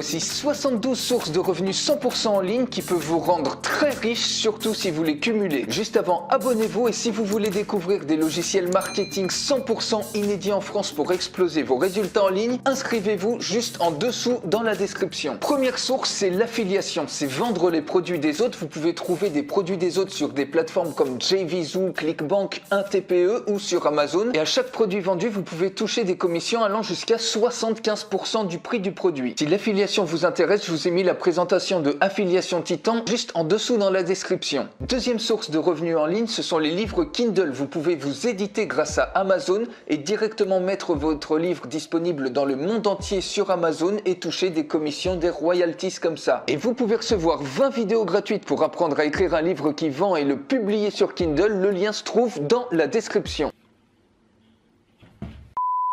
Voici 72 sources de revenus 100% en ligne qui peuvent vous rendre très riche, surtout si vous les cumulez. Juste avant, abonnez-vous et si vous voulez découvrir des logiciels marketing 100% inédits en France pour exploser vos résultats en ligne, inscrivez-vous juste en dessous dans la description. Première source, c'est l'affiliation, c'est vendre les produits des autres. Vous pouvez trouver des produits des autres sur des plateformes comme JVZoo, ClickBank, 1TPE ou sur Amazon. Et à chaque produit vendu, vous pouvez toucher des commissions allant jusqu'à 75% du prix du produit. Si l'affiliation vous intéresse, je vous ai mis la présentation de Affiliation Titan juste en dessous dans la description. Deuxième source de revenus en ligne, ce sont les livres Kindle. Vous pouvez vous éditer grâce à Amazon et directement mettre votre livre disponible dans le monde entier sur Amazon et toucher des commissions, des royalties comme ça. Et vous pouvez recevoir 20 vidéos gratuites pour apprendre à écrire un livre qui vend et le publier sur Kindle. Le lien se trouve dans la description.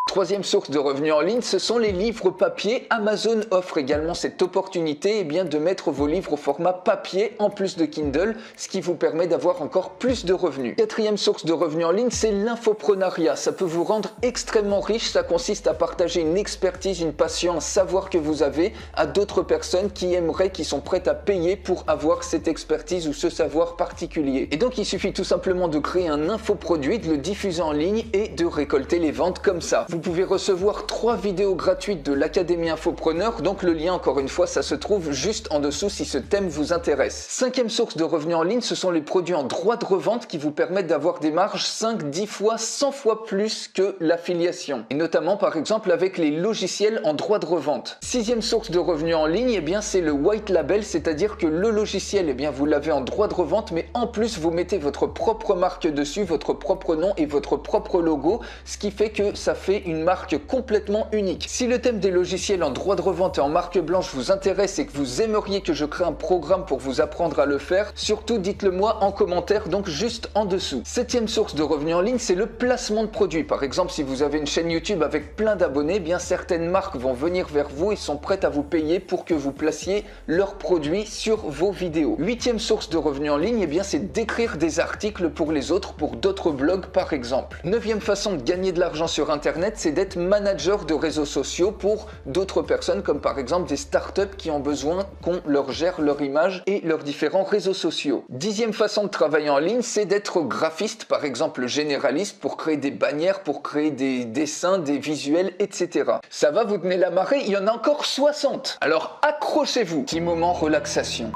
Troisième source de revenus en ligne, ce sont les livres papier. Amazon offre également cette opportunité de mettre vos livres au format papier en plus de Kindle, ce qui vous permet d'avoir encore plus de revenus. Quatrième source de revenus en ligne, c'est l'infoprenariat. Ça peut vous rendre extrêmement riche. Ça consiste à partager une expertise, une passion, un savoir que vous avez à d'autres personnes qui sont prêtes à payer pour avoir cette expertise ou ce savoir particulier. Et donc, il suffit tout simplement de créer un infoproduit, de le diffuser en ligne et de récolter les ventes comme ça. Vous pouvez recevoir 3 vidéos gratuites de l'Académie Infopreneur, donc le lien encore une fois ça se trouve juste en dessous si ce thème vous intéresse. Cinquième source de revenus en ligne, ce sont les produits en droit de revente qui vous permettent d'avoir des marges 5, 10 fois, 100 fois plus que l'affiliation. Et notamment par exemple avec les logiciels en droit de revente. Sixième source de revenus en ligne, c'est le white label, c'est-à-dire que le logiciel, vous l'avez en droit de revente, mais en plus vous mettez votre propre marque dessus, votre propre nom et votre propre logo, ce qui fait que ça fait une marque complètement unique. Si le thème des logiciels en droit de revente et en marque blanche vous intéresse et que vous aimeriez que je crée un programme pour vous apprendre à le faire, surtout dites-le moi en commentaire, donc juste en dessous. Septième source de revenus en ligne, c'est le placement de produits. Par exemple, si vous avez une chaîne YouTube avec plein d'abonnés, certaines marques vont venir vers vous et sont prêtes à vous payer pour que vous placiez leurs produits sur vos vidéos. Huitième source de revenus en ligne, c'est d'écrire des articles pour les autres, pour d'autres blogs par exemple. Neuvième façon de gagner de l'argent sur Internet, c'est d'être manager de réseaux sociaux pour d'autres personnes comme par exemple des startups qui ont besoin qu'on leur gère leur image et leurs différents réseaux sociaux. Dixième façon de travailler en ligne, c'est d'être graphiste, par exemple généraliste pour créer des bannières, pour créer des dessins, des visuels, etc. Ça va, vous tenez la marée, il y en a encore 60. Alors accrochez-vous. Petit moment relaxation.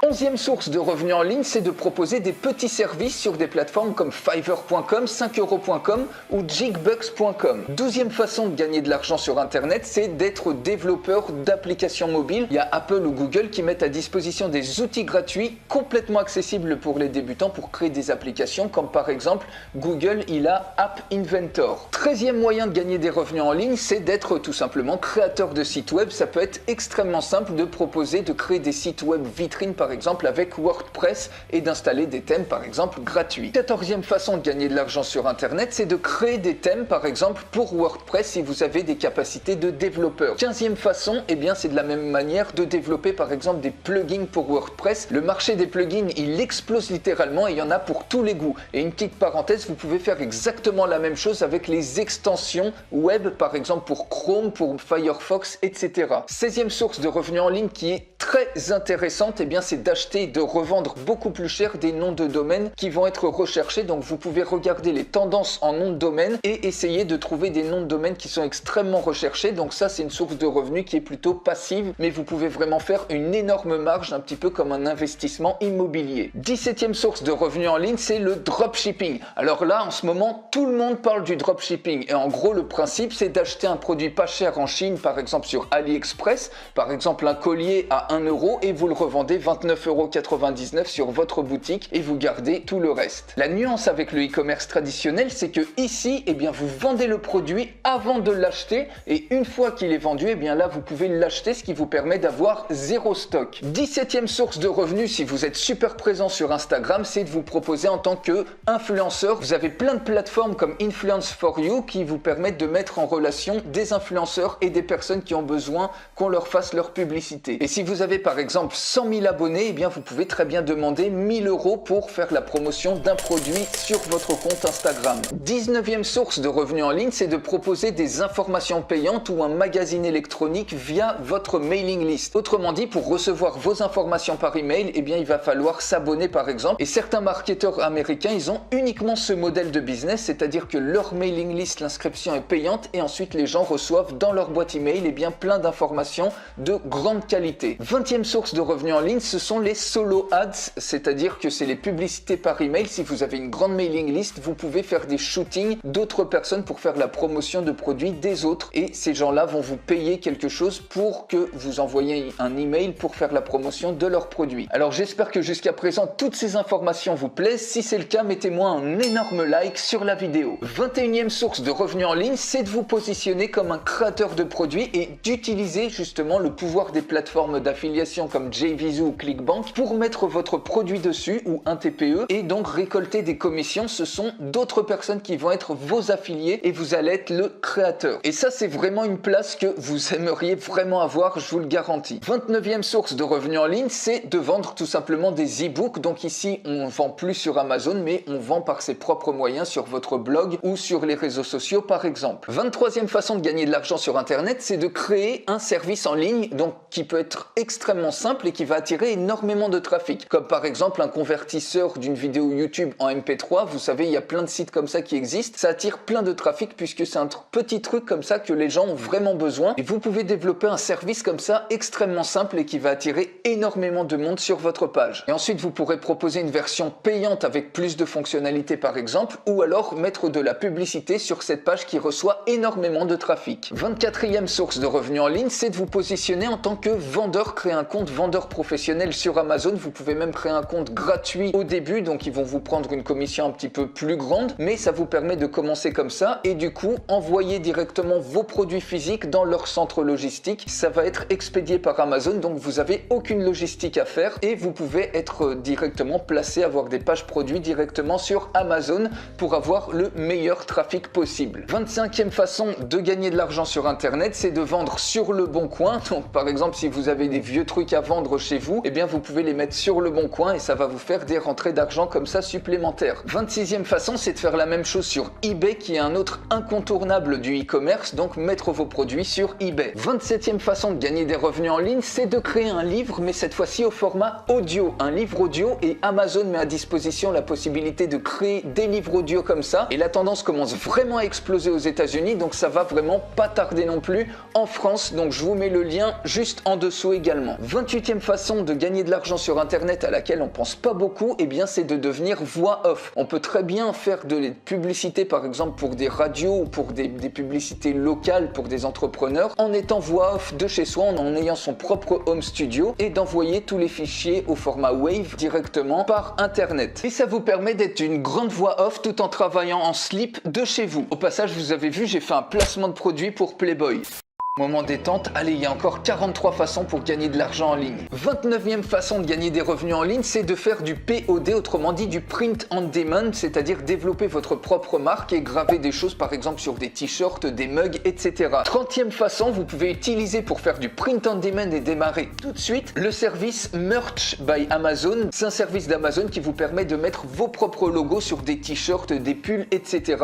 Onzième source de revenus en ligne, c'est de proposer des petits services sur des plateformes comme Fiverr.com, 5euros.com ou Jigbucks.com. Douzième façon de gagner de l'argent sur Internet, c'est d'être développeur d'applications mobiles. Il y a Apple ou Google qui mettent à disposition des outils gratuits complètement accessibles pour les débutants pour créer des applications comme par exemple Google, il a App Inventor. Treizième moyen de gagner des revenus en ligne, c'est d'être tout simplement créateur de sites web. Ça peut être extrêmement simple de proposer de créer des sites web vitrines par exemple avec WordPress et d'installer des thèmes par exemple gratuits. 14e façon de gagner de l'argent sur Internet, c'est de créer des thèmes par exemple pour WordPress si vous avez des capacités de développeur. 15e façon, c'est de la même manière de développer par exemple des plugins pour WordPress. Le marché des plugins, il explose littéralement et il y en a pour tous les goûts. Et une petite parenthèse, vous pouvez faire exactement la même chose avec les extensions web par exemple pour Chrome, pour Firefox, etc. 16e source de revenus en ligne qui est très intéressante, c'est d'acheter et de revendre beaucoup plus cher des noms de domaine qui vont être recherchés. Donc vous pouvez regarder les tendances en noms de domaine et essayer de trouver des noms de domaine qui sont extrêmement recherchés. Donc ça, c'est une source de revenus qui est plutôt passive, mais vous pouvez vraiment faire une énorme marge, un petit peu comme un investissement immobilier. 17e source de revenus en ligne, c'est le dropshipping. Alors là, en ce moment, tout le monde parle du dropshipping et en gros, le principe, c'est d'acheter un produit pas cher en Chine, par exemple sur AliExpress, par exemple un collier à 1 euro et vous le revendez 29,99 € sur votre boutique et vous gardez tout le reste. La nuance avec le e-commerce traditionnel, c'est que ici, vous vendez le produit avant de l'acheter et une fois qu'il est vendu, là, vous pouvez l'acheter, ce qui vous permet d'avoir zéro stock. 17e source de revenus, si vous êtes super présent sur Instagram, c'est de vous proposer en tant qu'influenceur. Vous avez plein de plateformes comme Influence for You qui vous permettent de mettre en relation des influenceurs et des personnes qui ont besoin qu'on leur fasse leur publicité. Et si vous avez avez par exemple 100 000 abonnés, eh bien vous pouvez très bien demander 1 000 € pour faire la promotion d'un produit sur votre compte Instagram. 19e source de revenus en ligne, c'est de proposer des informations payantes ou un magazine électronique via votre mailing list. Autrement dit, pour recevoir vos informations par email, eh bien il va falloir s'abonner par exemple. Et certains marketeurs américains, ils ont uniquement ce modèle de business, c'est-à-dire que leur mailing list, l'inscription est payante et ensuite les gens reçoivent dans leur boîte email eh bien plein d'informations de grande qualité. 20e source de revenus en ligne, ce sont les solo ads, c'est-à-dire que c'est les publicités par email. Si vous avez une grande mailing list, vous pouvez faire des shootings d'autres personnes pour faire la promotion de produits des autres et ces gens-là vont vous payer quelque chose pour que vous envoyiez un email pour faire la promotion de leurs produits. Alors j'espère que jusqu'à présent toutes ces informations vous plaisent. Si c'est le cas, mettez-moi un énorme like sur la vidéo. 21e source de revenus en ligne, c'est de vous positionner comme un créateur de produits et d'utiliser justement le pouvoir des plateformes d'affiliation comme JVZoo ou ClickBank pour mettre votre produit dessus ou un TPE et donc récolter des commissions. Ce sont d'autres personnes qui vont être vos affiliés et vous allez être le créateur. Et ça, c'est vraiment une place que vous aimeriez vraiment avoir, je vous le garantis. 29e source de revenus en ligne, c'est de vendre tout simplement des e-books. Donc ici, on ne vend plus sur Amazon, mais on vend par ses propres moyens sur votre blog ou sur les réseaux sociaux par exemple. 23e façon de gagner de l'argent sur Internet, c'est de créer un service en ligne donc qui peut être extrêmement simple et qui va attirer énormément de trafic. Comme par exemple un convertisseur d'une vidéo YouTube en MP3. Vous savez, il y a plein de sites comme ça qui existent. Ça attire plein de trafic puisque c'est un petit truc comme ça que les gens ont vraiment besoin. Et vous pouvez développer un service comme ça extrêmement simple et qui va attirer énormément de monde sur votre page. Et ensuite, vous pourrez proposer une version payante avec plus de fonctionnalités par exemple, ou alors mettre de la publicité sur cette page qui reçoit énormément de trafic. 24e source de revenus en ligne, c'est de vous positionner en tant que vendeur. Créer un compte vendeur professionnel sur Amazon. Vous pouvez même créer un compte gratuit au début, donc ils vont vous prendre une commission un petit peu plus grande, mais ça vous permet de commencer comme ça et du coup envoyer directement vos produits physiques dans leur centre logistique. Ça va être expédié par Amazon, donc vous n'avez aucune logistique à faire et vous pouvez être directement placé, avoir des pages produits directement sur Amazon pour avoir le meilleur trafic possible. 25e façon de gagner de l'argent sur Internet, c'est de vendre sur le bon coin. Donc par exemple, si vous avez des vieux trucs à vendre chez vous, eh bien vous pouvez les mettre sur le bon coin et ça va vous faire des rentrées d'argent comme ça supplémentaires. 26e façon, c'est de faire la même chose sur eBay qui est un autre incontournable du e-commerce, donc mettre vos produits sur eBay. 27e façon de gagner des revenus en ligne, c'est de créer un livre, mais cette fois-ci au format audio. Un livre audio et Amazon met à disposition la possibilité de créer des livres audio comme ça et la tendance commence vraiment à exploser aux États-Unis, donc ça va vraiment pas tarder non plus en France, donc je vous mets le lien juste en dessous également. 28e façon de gagner de l'argent sur Internet à laquelle on pense pas beaucoup, eh bien c'est de devenir voix off. On peut très bien faire de la publicité par exemple pour des radios ou pour des publicités locales pour des entrepreneurs en étant voix off de chez soi, en ayant son propre home studio et d'envoyer tous les fichiers au format Wave directement par Internet. Et ça vous permet d'être une grande voix off tout en travaillant en slip de chez vous. Au passage, vous avez vu, j'ai fait un placement de produit pour Playboy. Moment détente, allez, il y a encore 43 façons pour gagner de l'argent en ligne. 29e façon de gagner des revenus en ligne, c'est de faire du POD, autrement dit du print on demand, c'est-à-dire développer votre propre marque et graver des choses par exemple sur des t-shirts, des mugs, etc. 30e façon, vous pouvez utiliser pour faire du print on demand et démarrer tout de suite le service Merch by Amazon. C'est un service d'Amazon qui vous permet de mettre vos propres logos sur des t-shirts, des pulls, etc.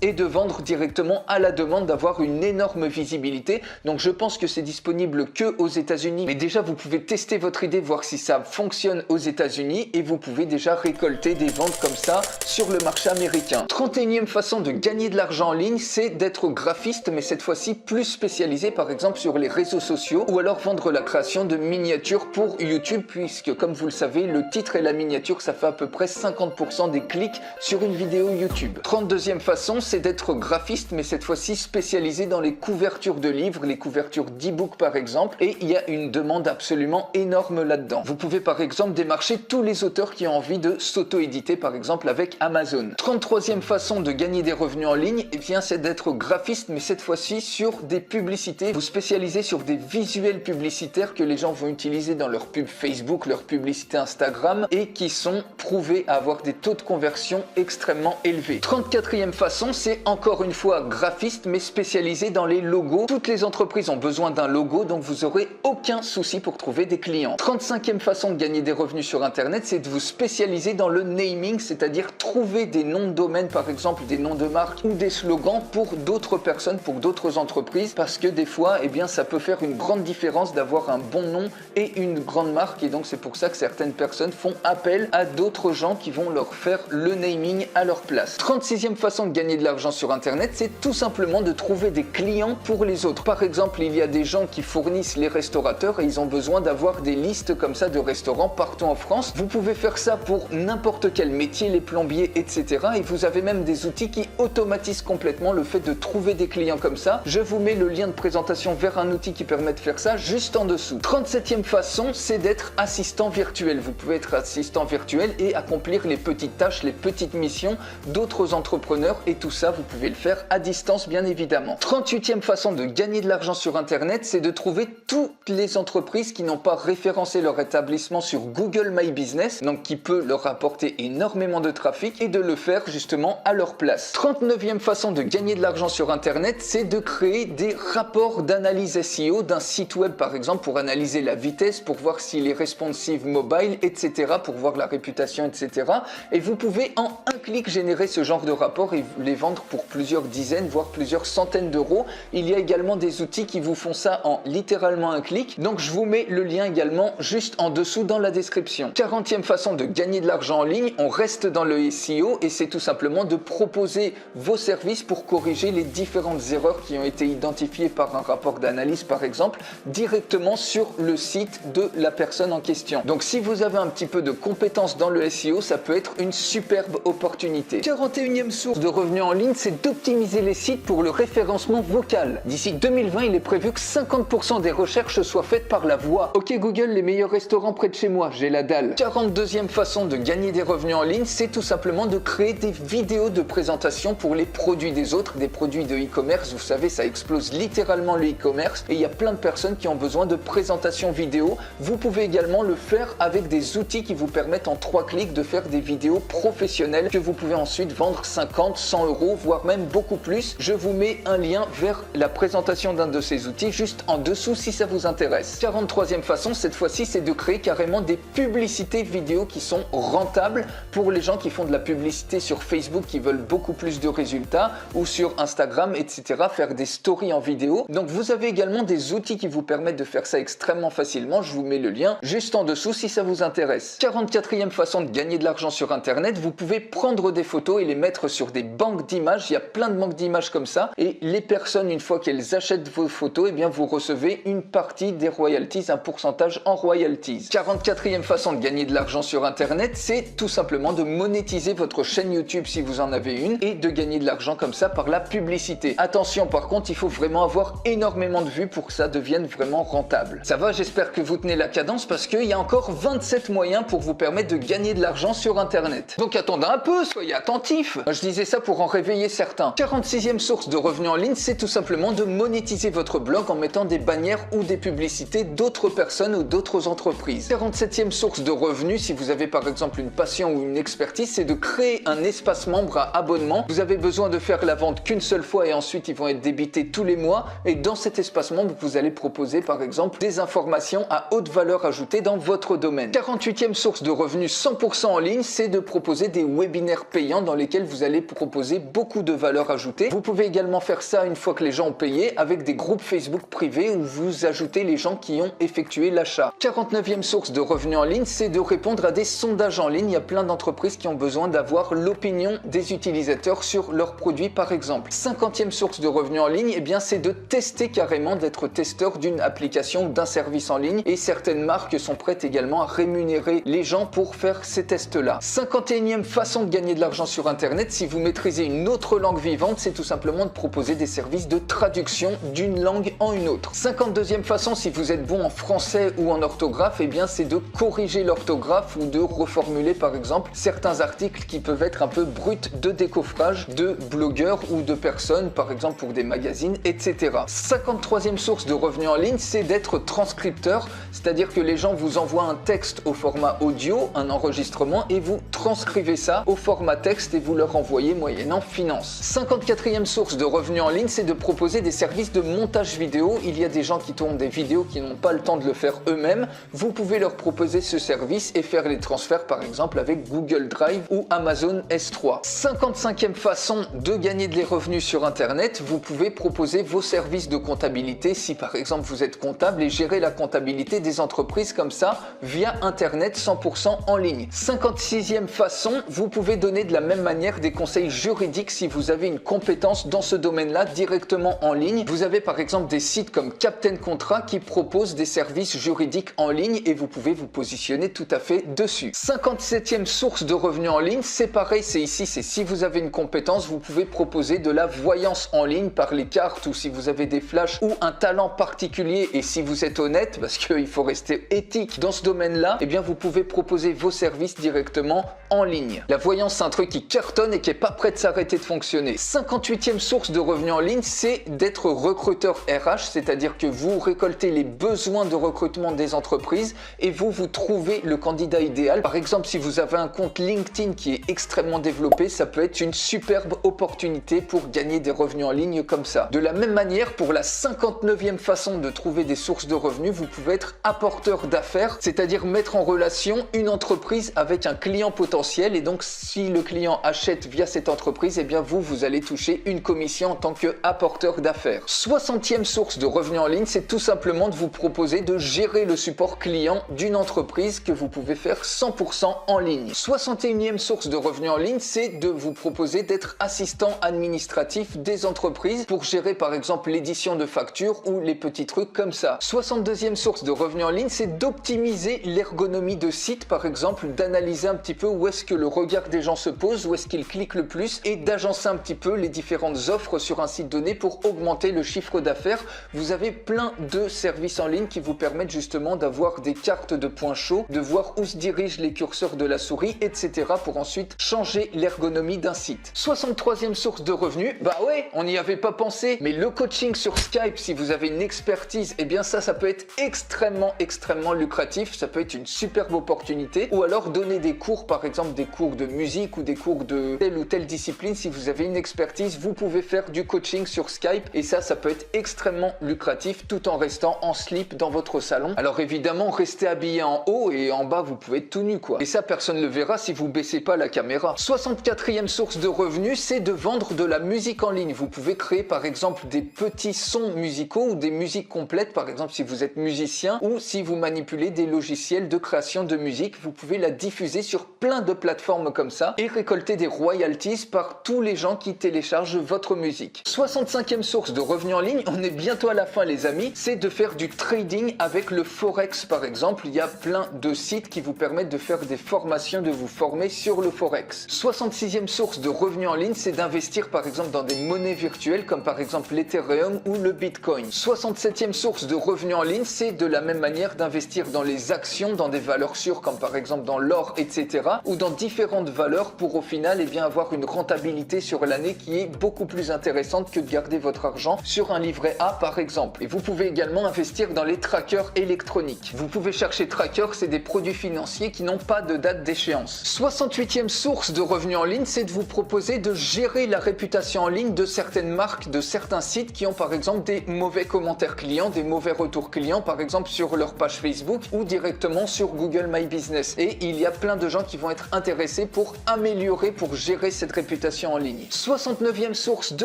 et de vendre directement à la demande, d'avoir une énorme visibilité. Donc je pense que c'est disponible que aux États-Unis, mais déjà vous pouvez tester votre idée, voir si ça fonctionne aux États-Unis et vous pouvez déjà récolter des ventes comme ça sur le marché américain. 31e façon de gagner de l'argent en ligne, c'est d'être graphiste, mais cette fois-ci plus spécialisé par exemple sur les réseaux sociaux ou alors vendre la création de miniatures pour YouTube, puisque comme vous le savez, le titre et la miniature, ça fait à peu près 50% des clics sur une vidéo YouTube. 32e façon, c'est d'être graphiste, mais cette fois-ci spécialisé dans les couvertures de livres, les couvertures d'e-book par exemple, et il y a une demande absolument énorme là-dedans. Vous pouvez par exemple démarcher tous les auteurs qui ont envie de s'auto-éditer par exemple avec Amazon. 33e façon de gagner des revenus en ligne, eh bien c'est d'être graphiste, mais cette fois-ci sur des publicités. Vous spécialisez sur des visuels publicitaires que les gens vont utiliser dans leur pub Facebook, leur publicité Instagram et qui sont prouvés à avoir des taux de conversion extrêmement élevés. 34e façon, c'est encore une fois graphiste mais spécialisé dans les logos. Toutes les entreprises ont besoin d'un logo, donc vous aurez aucun souci pour trouver des clients. 35e façon de gagner des revenus sur Internet, c'est de vous spécialiser dans le naming, c'est-à-dire trouver des noms de domaine, par exemple des noms de marques ou des slogans pour d'autres personnes, pour d'autres entreprises, parce que des fois, eh bien, ça peut faire une grande différence d'avoir un bon nom et une grande marque, et donc c'est pour ça que certaines personnes font appel à d'autres gens qui vont leur faire le naming à leur place. 36e façon de gagner de l'argent sur Internet, c'est tout simplement de trouver des clients pour les autres. Par exemple, il y a des gens qui fournissent les restaurateurs et ils ont besoin d'avoir des listes comme ça de restaurants partout en France. Vous pouvez faire ça pour n'importe quel métier, les plombiers, etc. Et vous avez même des outils qui automatisent complètement le fait de trouver des clients comme ça. Je vous mets le lien de présentation vers un outil qui permet de faire ça juste en dessous. 37e façon, c'est d'être assistant virtuel. Vous pouvez être assistant virtuel et accomplir les petites tâches, les petites missions d'autres entrepreneurs, et tout ça, vous pouvez le faire à distance, bien évidemment. 38e façon de gagner de l'argent sur Internet, c'est de trouver toutes les entreprises qui n'ont pas référencé leur établissement sur Google My Business, donc qui peut leur apporter énormément de trafic, et de le faire justement à leur place. 39e façon de gagner de l'argent sur Internet, c'est de créer des rapports d'analyse SEO d'un site web, par exemple, pour analyser la vitesse, pour voir s'il est responsive mobile, etc., pour voir la réputation, etc. Et vous pouvez en un clic générer ce genre de rapport et les vendre pour plusieurs dizaines, voire plusieurs centaines d'euros. Il y a également des outils qui vous font ça en littéralement un clic. Donc je vous mets le lien également juste en dessous dans la description. 40e façon de gagner de l'argent en ligne, on reste dans le SEO et c'est tout simplement de proposer vos services pour corriger les différentes erreurs qui ont été identifiées par un rapport d'analyse, par exemple, directement sur le site de la personne en question. Donc si vous avez un petit peu de compétences dans le SEO, ça peut être une superbe opportunité. 41e source de revenus en ligne, c'est d'optimiser les sites pour le référencement vocal. D'ici 2020, il est prévu que 50% des recherches soient faites par la voix. Ok Google, les meilleurs restaurants près de chez moi, j'ai la dalle. 42e façon de gagner des revenus en ligne, c'est tout simplement de créer des vidéos de présentation pour les produits des autres, des produits de e-commerce. Vous savez, ça explose littéralement le e-commerce et il y a plein de personnes qui ont besoin de présentations vidéo. Vous pouvez également le faire avec des outils qui vous permettent en 3 clics de faire des vidéos professionnelles que vous pouvez ensuite vendre 50, 100 euros, voire même beaucoup plus. Je vous mets un lien vers la présentation d'un de ces outils juste en dessous si ça vous intéresse. 43e façon, cette fois-ci, c'est de créer carrément des publicités vidéo qui sont rentables pour les gens qui font de la publicité sur Facebook, qui veulent beaucoup plus de résultats, ou sur Instagram, etc. Faire des stories en vidéo. Donc vous avez également des outils qui vous permettent de faire ça extrêmement facilement. Je vous mets le lien juste en dessous si ça vous intéresse. 44e façon de gagner de l'argent sur Internet, vous pouvez prendre des photos et les mettre sur des banques d'images. Il y a plein de banques d'images comme ça et les personnes, une fois qu'elles achètent vos photos, eh bien vous recevez une partie des royalties, un pourcentage en royalties. 44e façon de gagner de l'argent sur Internet, c'est tout simplement de monétiser votre chaîne YouTube si vous en avez une et de gagner de l'argent comme ça par la publicité. Attention par contre, il faut vraiment avoir énormément de vues pour que ça devienne vraiment rentable. Ça va, j'espère que vous tenez la cadence parce qu'il y a encore 27 moyens pour vous permettre de gagner de l'argent sur Internet. Donc attendez un peu, soyez attentifs. Je disais ça pour en réveiller certains. 46e source de revenus en ligne, c'est tout simplement de monétiser votre blog en mettant des bannières ou des publicités d'autres personnes ou d'autres entreprises. 47e source de revenus, si vous avez par exemple une passion ou une expertise, c'est de créer un espace membre à abonnement. Vous avez besoin de faire la vente qu'une seule fois et ensuite ils vont être débités tous les mois. Et dans cet espace membre, vous allez proposer par exemple des informations à haute valeur ajoutée dans votre domaine. 48e source de revenus 100% en ligne, c'est de proposer des webinaires payants dans lesquels vous allez proposer beaucoup de valeur ajoutée. Vous pouvez également faire ça une fois que les gens ont payé avec des groupes Facebook privés où vous ajoutez les gens qui ont effectué l'achat. 49e source de revenus en ligne, c'est de répondre à des sondages en ligne. Il y a plein d'entreprises qui ont besoin d'avoir l'opinion des utilisateurs sur leurs produits par exemple. 50e source de revenus en ligne, eh bien c'est de tester carrément, d'être testeur d'une application ou d'un service en ligne et certaines marques sont prêtes également à rémunérer les gens pour faire ces tests-là. 51e façon de gagner de l'argent sur Internet, si vous maîtrisez une autre langue vivante, c'est tout simplement de proposer des services de traduction d'une langue en une autre. 52e façon, si vous êtes bon en français ou en orthographe, eh bien c'est de corriger l'orthographe ou de reformuler par exemple certains articles qui peuvent être un peu bruts de décoffrage de blogueurs ou de personnes, par exemple pour des magazines, etc. 53e source de revenus en ligne, c'est d'être transcripteur, c'est-à-dire que les gens vous envoient un texte au format audio, un enregistrement, et vous transcrivez ça au format texte et vous leur envoyez moyennant finance. 54e source de revenus en ligne, c'est de proposer des services de montage vidéo, il y a des gens qui tournent des vidéos qui n'ont pas le temps de le faire eux-mêmes. Vous pouvez leur proposer ce service et faire les transferts par exemple avec Google Drive ou Amazon S3. 55e façon de gagner des revenus sur Internet, vous pouvez proposer vos services de comptabilité si par exemple vous êtes comptable et gérer la comptabilité des entreprises comme ça via Internet 100% en ligne. 56e façon, vous pouvez donner de la même manière des conseils juridiques si vous avez une compétence dans ce domaine-là directement en ligne. Vous avez par exemple des sites comme Captain Contrat qui proposent des services juridiques en ligne et vous pouvez vous positionner tout à fait dessus. 57e source de revenus en ligne, c'est pareil, c'est ici, c'est si vous avez une compétence, vous pouvez proposer de la voyance en ligne par les cartes ou si vous avez des flashs ou un talent particulier et si vous êtes honnête, parce qu'il faut rester éthique dans ce domaine-là, eh bien vous pouvez proposer vos services directement en ligne. La voyance, c'est un truc qui cartonne et qui n'est pas prêt de s'arrêter de fonctionner. 58e source de revenus en ligne, c'est d'être recruteur RH, c'est-à-dire que vous récoltez les besoins de recrutement des entreprises et vous trouvez le candidat idéal. Par exemple, si vous avez un compte LinkedIn qui est extrêmement développé, ça peut être une superbe opportunité pour gagner des revenus en ligne comme ça. De la même manière, pour la 59e façon de trouver des sources de revenus, vous pouvez être apporteur d'affaires, c'est-à-dire mettre en relation une entreprise avec un client potentiel et donc si le client achète via cette entreprise, eh bien vous allez toucher une commission en tant qu'apporteur d'affaires. 60e source de revenus en ligne, c'est tout simplement de vous proposer de gérer le support client d'une entreprise que vous pouvez faire 100% en ligne. 61e source de revenus en ligne, c'est de vous proposer d'être assistant administratif des entreprises pour gérer par exemple l'édition de factures ou les petits trucs comme ça. 62e source de revenus en ligne, c'est d'optimiser l'ergonomie de site, par exemple d'analyser un petit peu où est-ce que le regard des gens se pose, où est-ce qu'ils cliquent le plus et d'agencer un petit peu les différentes offres sur un site donné pour augmenter le chiffre d'affaires. Vous avez plein de services en ligne qui vous permettent justement d'avoir des cartes de points chauds, de voir où se dirigent les curseurs de la souris, etc. pour ensuite changer l'ergonomie d'un site. 63e source de revenus, bah ouais, on n'y avait pas pensé, mais le coaching sur Skype, si vous avez une expertise, eh bien ça peut être extrêmement lucratif, ça peut être une superbe opportunité, ou alors donner des cours, par exemple des cours de musique ou des cours de telle ou telle discipline, si vous avez une expertise, vous pouvez faire du coaching sur Skype et ça peut être extrêmement lucratif tout en restant en slip dans votre salon. Alors évidemment, restez habillé en haut et en bas, vous pouvez être tout nu quoi. Et ça, personne ne le verra si vous baissez pas la caméra. 64e source de revenus, c'est de vendre de la musique en ligne. Vous pouvez créer par exemple des petits sons musicaux ou des musiques complètes, par exemple si vous êtes musicien ou si vous manipulez des logiciels de création de musique, vous pouvez la diffuser sur plein de plateformes comme ça et récolter des royalties par tous les gens qui téléchargent votre musique. 65e source de revenus en ligne, on est bientôt à la fin les amis, c'est de faire du trading avec le Forex par exemple. Il y a plein de sites qui vous permettent de faire des formations, de vous former sur le Forex. 66e source de revenus en ligne, c'est d'investir par exemple dans des monnaies virtuelles comme par exemple l'Ethereum ou le Bitcoin. 67e source de revenus en ligne, c'est de la même manière d'investir dans les actions, dans des valeurs sûres comme par exemple dans l'or, etc. ou dans différentes valeurs pour au final avoir une rentabilité sur l'année qui est beaucoup plus intéressante que de garder votre argent sur un livret A par exemple. Et vous pouvez également investir dans les trackers électroniques. Vous pouvez chercher trackers, c'est des produits financiers qui n'ont pas de date d'échéance. 68e source de revenus en ligne, c'est de vous proposer de gérer la réputation en ligne de certaines marques, de certains sites qui ont par exemple des mauvais commentaires clients, des mauvais retours clients par exemple sur leur page Facebook ou directement sur Google My Business. Et il y a plein de gens qui vont être intéressés pour améliorer, pour gérer cette réputation en ligne. 69e source de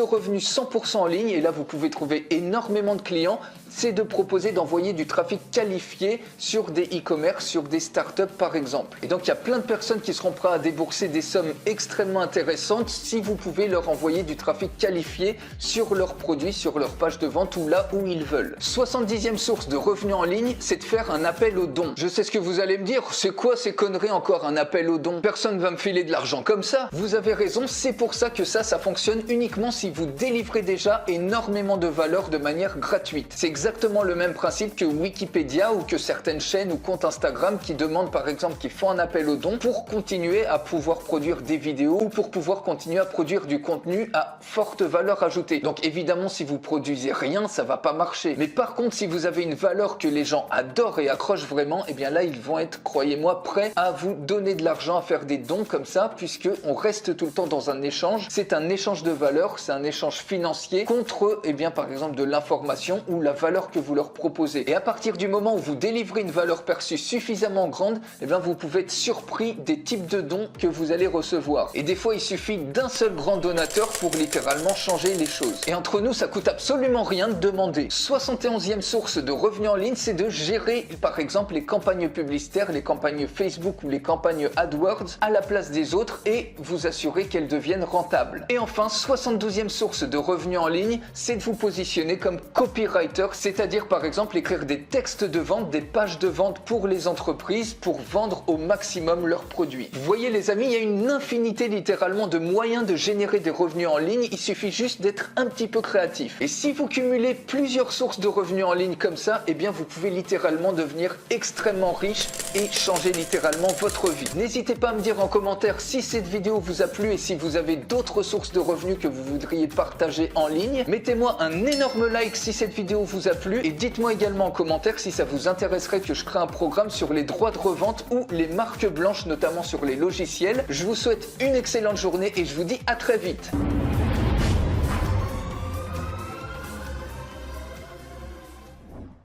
revenus 100% en ligne, et là vous pouvez trouver énormément de clients, c'est de proposer d'envoyer du trafic qualifié sur des e-commerce, sur des startups par exemple. Et donc il y a plein de personnes qui seront prêtes à débourser des sommes extrêmement intéressantes si vous pouvez leur envoyer du trafic qualifié sur leurs produits, sur leur page de vente ou là où ils veulent. 70e source de revenus en ligne, c'est de faire un appel aux dons. Je sais ce que vous allez me dire, c'est quoi ces conneries encore, un appel aux dons? Personne ne va me filer de l'argent comme ça. Vous avez raison, c'est pour ça que ça fonctionne uniquement si vous délivrez déjà énormément de valeur de manière gratuite. C'est exactement le même principe que Wikipédia ou que certaines chaînes ou comptes Instagram qui demandent par exemple, qui font un appel aux dons pour continuer à pouvoir produire des vidéos ou pour pouvoir continuer à produire du contenu à forte valeur ajoutée. Donc évidemment, si vous produisez rien, ça va pas marcher. Mais par contre, si vous avez une valeur que les gens adorent et accrochent vraiment, et bien là, ils vont être, croyez-moi, prêts à vous donner de l'argent, à faire des dons comme ça, puisque on reste tout le temps dans un échange. C'est un échange de valeur, c'est un échange financier contre, par exemple, de l'information ou la valeur que vous leur proposez. Et à partir du moment où vous délivrez une valeur perçue suffisamment grande, vous pouvez être surpris des types de dons que vous allez recevoir. Et des fois, il suffit d'un seul grand donateur pour littéralement changer les choses. Et entre nous, ça coûte absolument rien de demander. 71e source de revenus en ligne, c'est de gérer, par exemple, les campagnes publicitaires, les campagnes Facebook ou les campagnes AdWords à la place des autres et vous assurer qu'elles deviennent rentables. Et enfin, 72e source de revenus en ligne, c'est de vous positionner comme copywriter, c'est-à-dire par exemple écrire des textes de vente, des pages de vente pour les entreprises pour vendre au maximum leurs produits. Vous voyez les amis, il y a une infinité littéralement de moyens de générer des revenus en ligne, il suffit juste d'être un petit peu créatif. Et si vous cumulez plusieurs sources de revenus en ligne comme ça, vous pouvez littéralement devenir extrêmement riche et changer littéralement votre vie. N'hésitez pas à me dire en commentaire si cette vidéo vous a plu et si vous avez d'autres sources de revenus que vous voudriez partager en ligne. Mettez-moi un énorme like si cette vidéo vous a plu et dites-moi également en commentaire si ça vous intéresserait que je crée un programme sur les droits de revente ou les marques blanches, notamment sur les logiciels. Je vous souhaite une excellente journée et je vous dis à très vite.